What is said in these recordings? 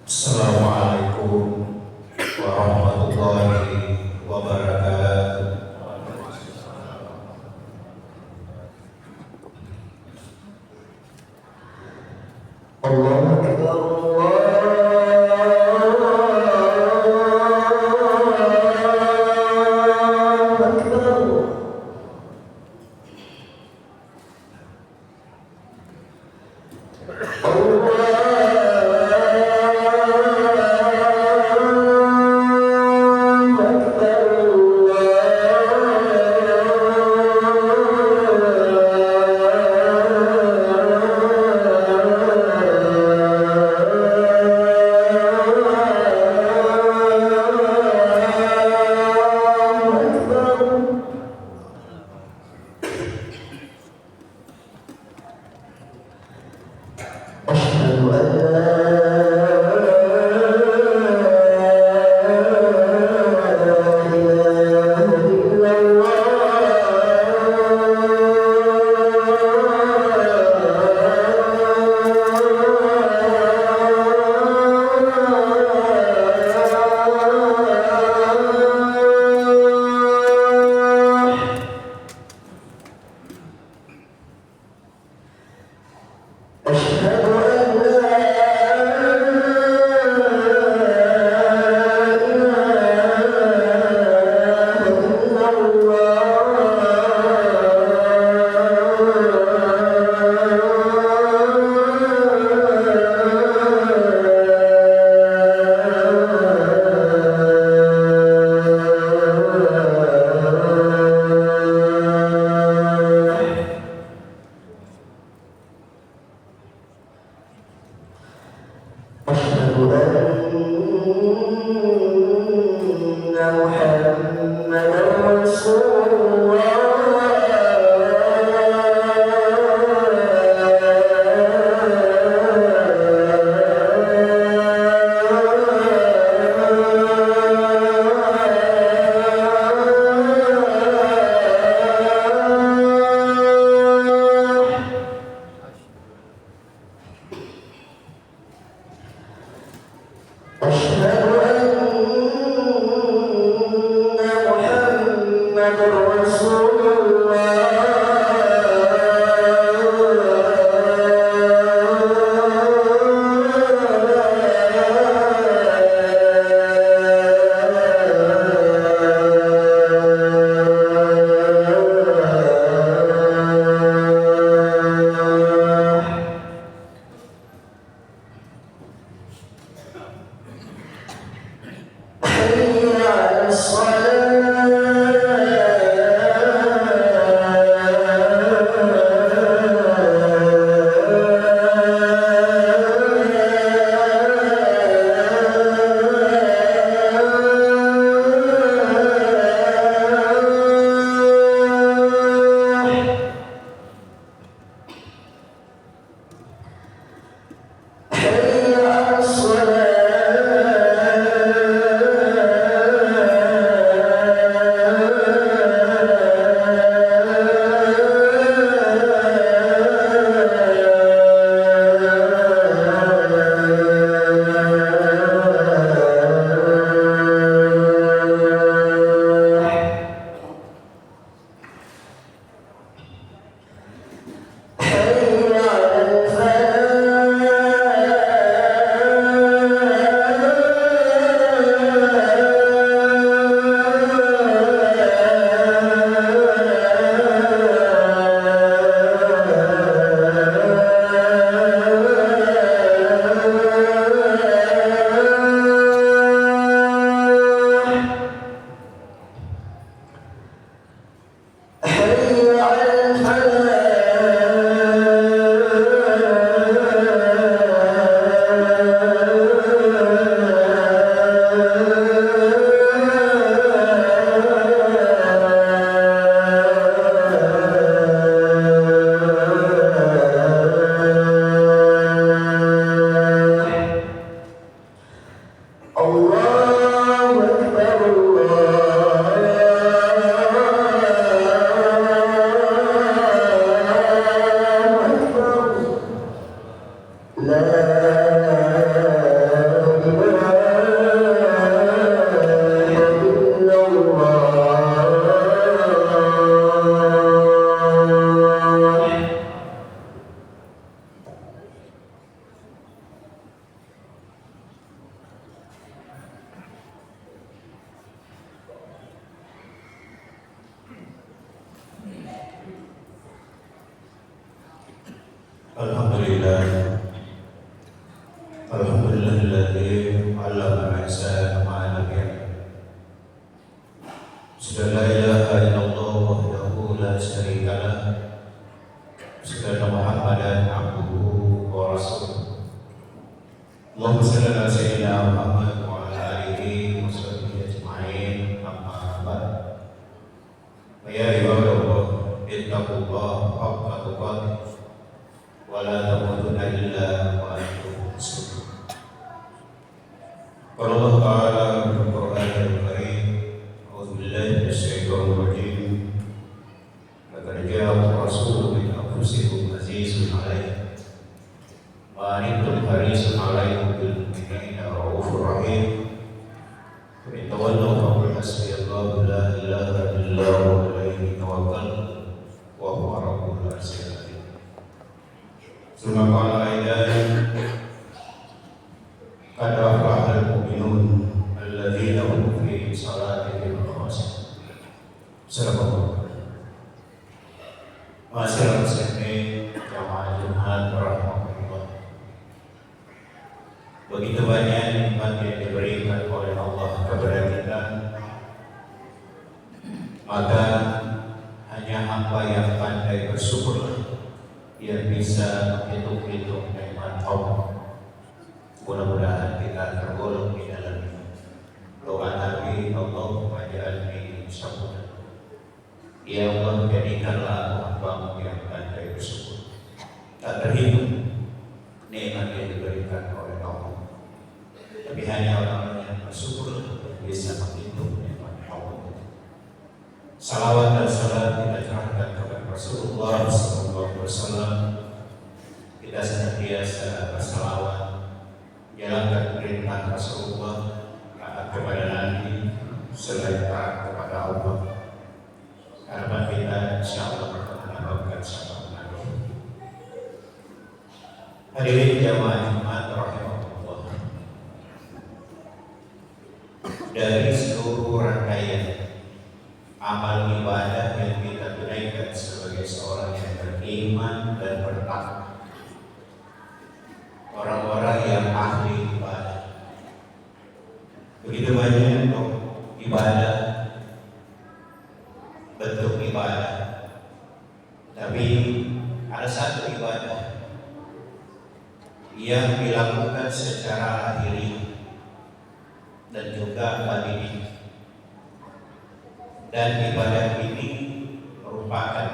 Assalamualaikum warahmatullahi wabarakatuh. Allahu Akbar, Alhamdulillahilladzi 'allama al-insana ma lam ya'lam. Asyhadu an la ilaha illallah wahdahu la syarika lah. Asyhadu anna Muhammadan 'abduhu wa rasuluh. Allahumma shalli ala sayyidina Muhammad wa ala alihi wa sahbihi ajma'in. Amma ba'd. Ya ibadallah, ittaqullaha haqqa tuqatih wa la tamutunna illa wa antum muslimun. Qala Allah Ta'ala fil Qur'anil Karim, a'udzu billahi minasyaitonir rajim. Laqad ja'akum rasulun min anfusikum azizun 'alaihi ma 'anittum harisun 'alaikum bil mu'minina ra'ufur rahim. Wa in tawallaw faqul hasbiyallahu la ilaha illa huwa 'alaihi tawakkaltu wa huwa rabbul 'arsyil 'azim. Summa qala aidan qad aflaha al-mu'minun alladzina hum fi salatihim khashi'un. Sallallahu Masyaallah muslimin jamaah Jumat rahmatullah. Begitu banyak nikmat yang diberikan oleh Allah kepada kita, maka hanya hamba yang pandai bersyukur yang bisa menghitung-hitung nikmat Allah. Mudah-mudahan kita tergolong di dalamnya. Doa Nabi, Allahumma ja'alni syakura. Ya Allah, jadikanlah hamba-Mu yang pandai bersyukur. Tak terhitung nikmat yang diberikan oleh Allah, tapi hanya orang yang bersyukur bisa menghitung nikmat Allah. Salawat dan salam kita curahkan kepada Rasulullah SAW. Kita senantiasa bersalawat, jalankan perintah Rasulullah, taat kepada Nabi, selain taat kepada Allah. Harapan kita insyaallah mendapatkan syafaat Nabi. Hadirin jamaah Jumat rahimahullah. Dari seluruh rangkaian amal ibadah yang kita tunaikan sebagai seorang yang beriman dan bertakwa, orang-orang yang ahli ibadah, begitu banyak untuk ibadah, bentuk ibadah, tapi ada satu ibadah yang dilakukan secara lahiriah dan juga batini, dan ibadah ini merupakan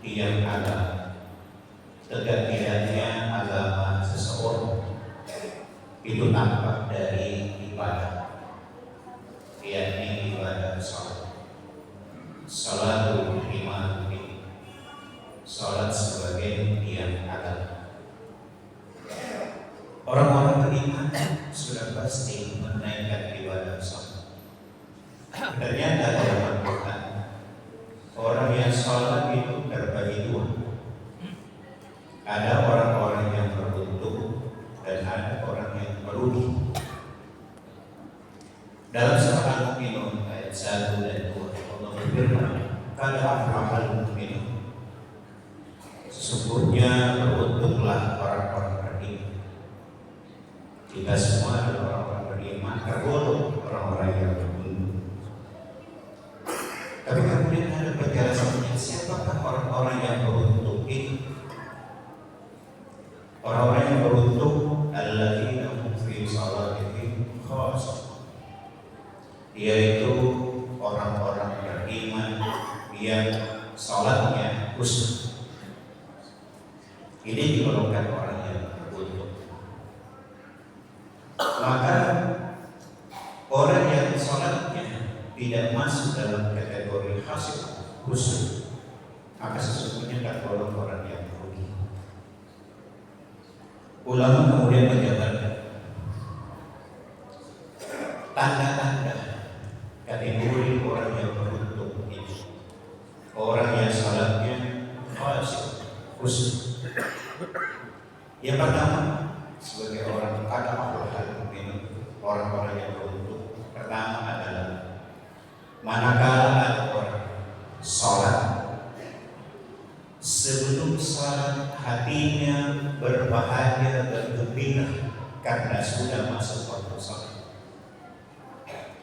tiang agama. Tegak-tegaknya agama seseorang itu tampak dari ibadah, yakni ibadah salat. Salatul iman, salat sebagai tiang agama. Orang-orang beriman sudah pasti menaikkan ibadah salat. Ternyata dalam Al-Quran, orang yang salat itu terbagi dua. Ada orang-orang yang beruntung dan ada orang yang merugi. Dalam surah Al-Mu'minun ayat 1 dan 2, Allah berfirman, "Qad aflahal mu'minun." Sesungguhnya beruntunglah orang-orang beriman. Kita semua adalah orang-orang beriman, tergolong orang-orang yang beruntung. Tapi kemudian ada penjelasannya, siapakah orang-orang yang beruntung itu? Orang-orang yang beruntung alladzina hum fi salatihim khashi'un, yaitu orang-orang beriman yang salatnya khusyuk. Ini digolongkan orang yang beruntung. Maka orang yang salatnya tidak masuk dalam kategori khusyuk, maka sesungguhnya tergolong orang yang merugi. Ulama kemudian menjabarkan tanda-tanda kategori orang yang beruntung itu. Orang yang salatnya khusyuk. Yang pertama, sebagai orang kata aflahal mu'minun, orang-orang yang beruntung, pertama adalah manakala ada orang salat sebelum salat hatinya berbahagia dan gembira karena sudah masuk waktu salat.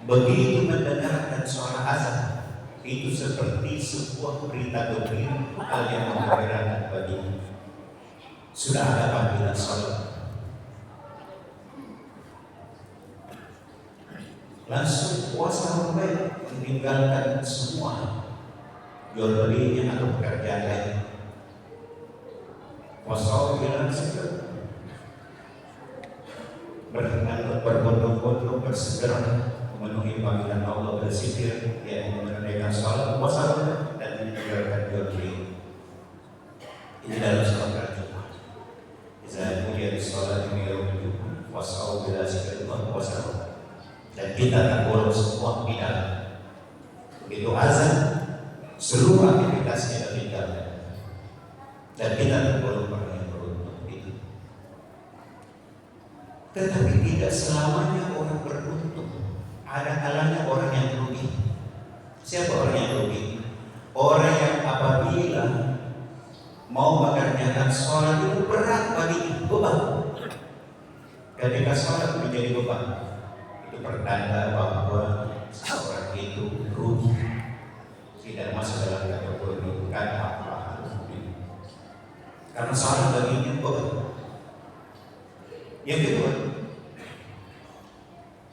Begitu mendengarkan suara azan, itu seperti sebuah berita gembira, hal yang mengembirakan baginya. Sudah ada panggilan salat. Langsung puasa baik, meninggalkan semua jual belinya atau pekerjaan lain. Puasa bilang segera berbondong-bondong bersegera memenuhi panggilan Allah, berzikir, yang menunaikan salat puasa dan meninggalkan jual beli. Ini dalam salat Jumat. Izaa nudiya lis-salati min yaumil jumu'ah fas'au ila dzikrillah puasa. Dan kita tergolong semua di dalam. Begitu azan, seluruh aktivitas kita tinggalkan. Dan kita tergolong orang yang beruntung itu. Tetapi tidak selamanya orang beruntung. Ada kalanya orang yang rugi. Siapa orang yang rugi? Orang yang apabila mau mengerjakan sholat itu berat baginya, beban. Ketika sholat menjadi beban, itu pertanda bahwa seorang itu rugi, tidak masuk dalam kategori apa karena sholat baginya beban. Yang kedua,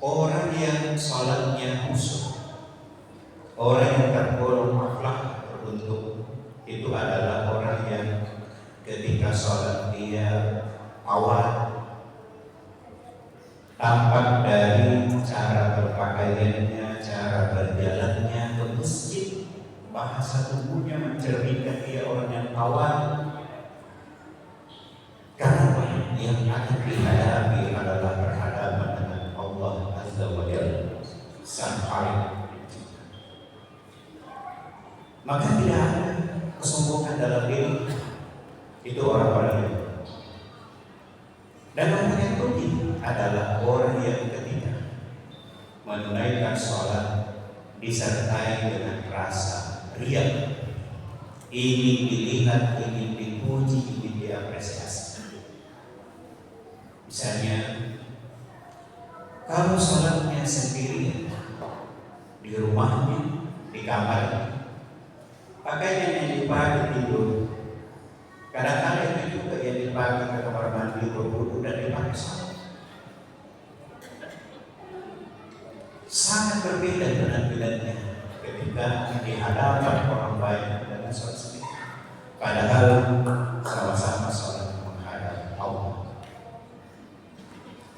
orang yang sholatnya khusyuk, orang yang tergolong akhlak beruntung, itu adalah orang yang ketika sholat dia awal tampak dari cara berpakaiannya, cara berjalannya ke masjid, bahasa tubuhnya mencerminkan dia orang yang awal. Karena yang akan dihadapi adalah berhadapan dengan Allah Azza wa Jalla Sang Khaliq. Maka tidak ada kesombongan dalam diri. Itu orang-orang yang dan orang yang rugi adalah orang yang ketika menunaikan sholat disertai dengan rasa riya, ingin dilihat, ingin dipuji, ingin diapresiasi. Misalnya, kalau sholatnya sendiri di rumahnya, di kamarnya, pakaian yang dipakai tidur. Kadang-kadang itu juga yang dipakai ke kamar mandi berwudu dan dipakai sholat. Sangat berbeda penampilannya ketika di hadapan orang banyak dengan sholat sendiri. Padahal sama-sama sholat menghadap Allah.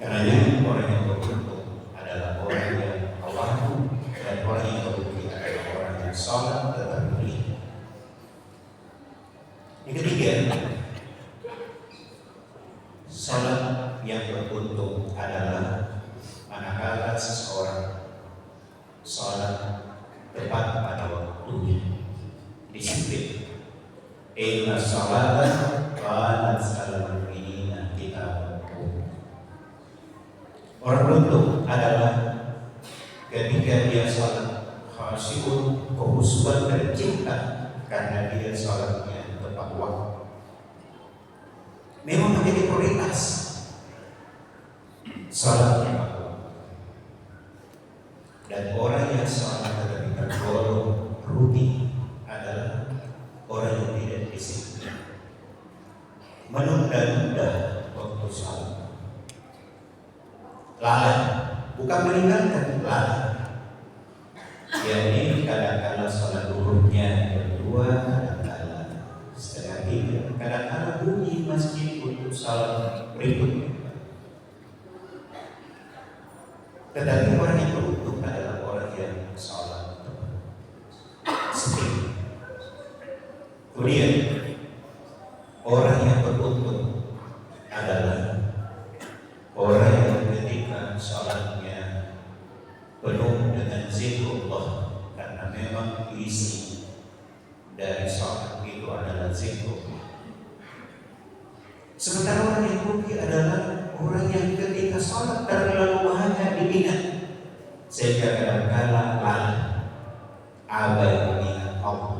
Karena orang yang beruntung adalah orang yang tawadhu dan orang yang berugi adalah orang yang sholat tetapi riya. Yang ketiga, sholat yang beruntung adalah manakala seseorang sholat tepat pada waktunya, disiplin. Inna sholata kanat 'alal mu'minina kitaban. Orang beruntung adalah ketika dia sholat khasyun, khusyuan dan cinta karena dia sholatnya tepat waktu. Memang menjadi prioritas sholat tepat waktu. Dan orang yang sholat tetapi tergolong rugi adalah orang yang tidak disiplin, menunda-nunda waktu sholat. Lalai, bukan meninggalkan, lalai. Jadi kadang-kala sholat duhurnya berdua, kadang-kala setengah tiga, kadang-kala bunyi masjid untuk sholat berikutnya. Tetapi orang yang beruntung adalah orang yang sholat sendiri. Kemudian orang yang beruntung adalah orang yang ketika sholatnya penuh dengan zikrullah, karena memang isi dari sholat itu adalah zikrullah. Sementara orang yang rugi adalah orang yang ketika sholat terlalu banyak diingat sehingga kadang-kala lalai, abai mengingat Allah.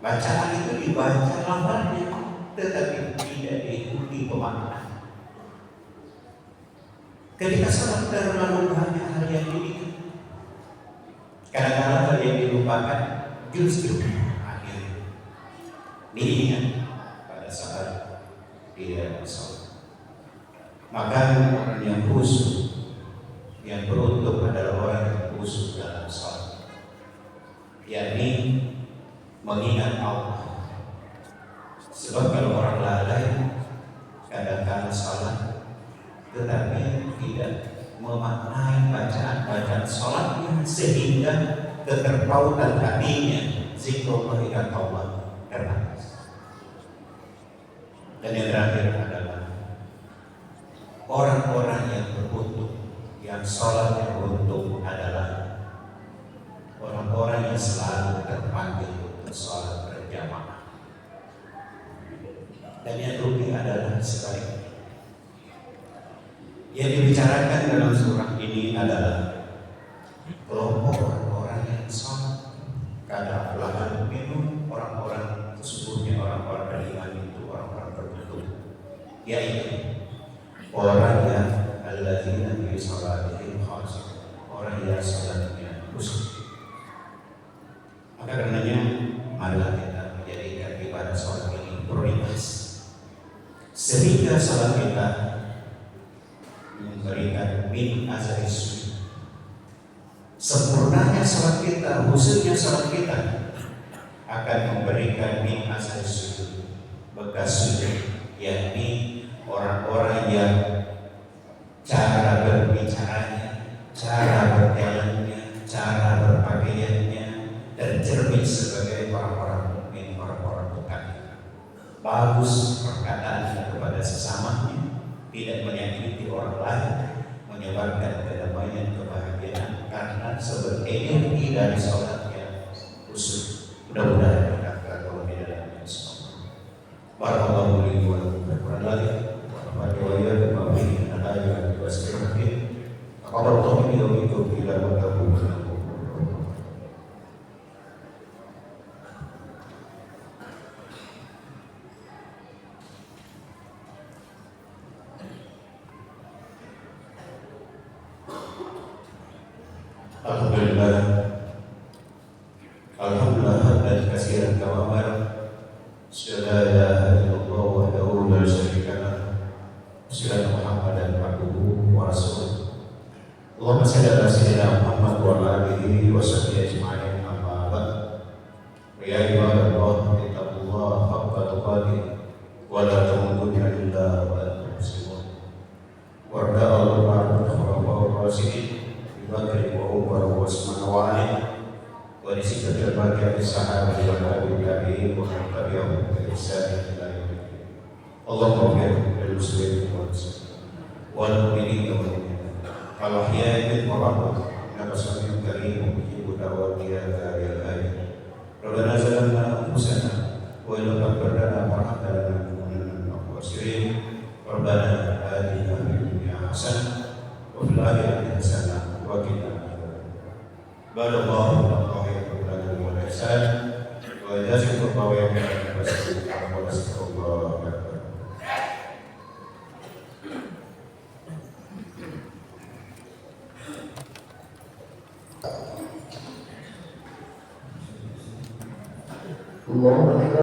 Bacaan itu dibaca lafalnya, tetapi tidak diikuti pemaknaan. Ketika salat terlalu banyak hal yang diingat, kadang-kadang hal yang dilupakan justru akhir diingat pada saat dia salat. Maka orang yang khusyuk, yang beruntung adalah orang yang khusyuk dalam salat, yakni mengingat Allah. Sebab kalau orang lalai kadang-kadang salat tetapi tidak memaknai bacaan salatnya sehingga keterpautan hatinya zikrullah dan taubat terbatas. Dan yang terakhir adalah orang-orang yang beruntung, yang salatnya beruntung adalah orang-orang yang selalu terpanggil untuk salat berjamaah. Dan yang rugi adalah sebaliknya. Yang dibicarakan dalam surah ini adalah kelompok orang-orang yang salat. Kada aflaha mu'minun, orang-orang sesungguhnya orang-orang beriman itu orang-orang beruntung, yaitu orang yang alladzina fi salatihim khashi'un, orang yang salatnya khusyuk. Maka karenanya marilah kita menjadikan ibadah salat ini prioritas, sehingga salat kita memberikan min azari sujud. Sempurnanya salat kita, khususnya salat kita akan memberikan min azari sujud, bekas sujud, yakni orang-orang yang cara berbicaranya, cara berjalannya, cara berpakaiannya tercermin sebagai orang-orang mukmin, orang-orang mukmin. Bagus perkataannya kepada sesamanya, tidak menyakiti orang lain, menyebarkan kedamaian, kebahagiaan, karena sumber energi dari sholatnya khusus. Mudah-mudahan kita kalau di dalamnya semua. Barakallahu li wa lakum fil Qur'an wa iyyakum wa bihi al-ayati wa sirrin. Aqbaltu min yawmikum ila mutakum. Alhamdulillah hamdan katsiran kama amara. La ilaha illallah wahdahu la syarika lah. Sallallahu Muhammadan abduhu wa rasuluh. Allahumma shalli ala sayyidina Muhammad wa ala alihi wa sahbihi ajma'in. Amma ba'd. Ya ibadallah, ittaqullaha haqqa tuqatih wa la tamutunna illa wa antum muslimun. Warda Allah wa rasidin Bakri wa Umar wa Usman wa Ali wa disikatul baqiyatis sahabat wa tabi'in wa tabi'ahum bi ihsan ila yaumil. Allahumma ighfir lil muslimin wal mu'minin wal mu'minat al ahya'i minhum wa rahmah innaka sami'un karim mujibu da'wati ya da'il hayy. Rabbana zalamna anfusana wa illam taghfir lana wa tarhamna lanakunanna minal khasirin. Rabbana atina fid dunya hasanah wa fil akhirati hasanah wa qina Barakallahu fiikum wa lakum wa ihsan wa jazakumullahu khairan wa sallallahu alaihi wa sallam.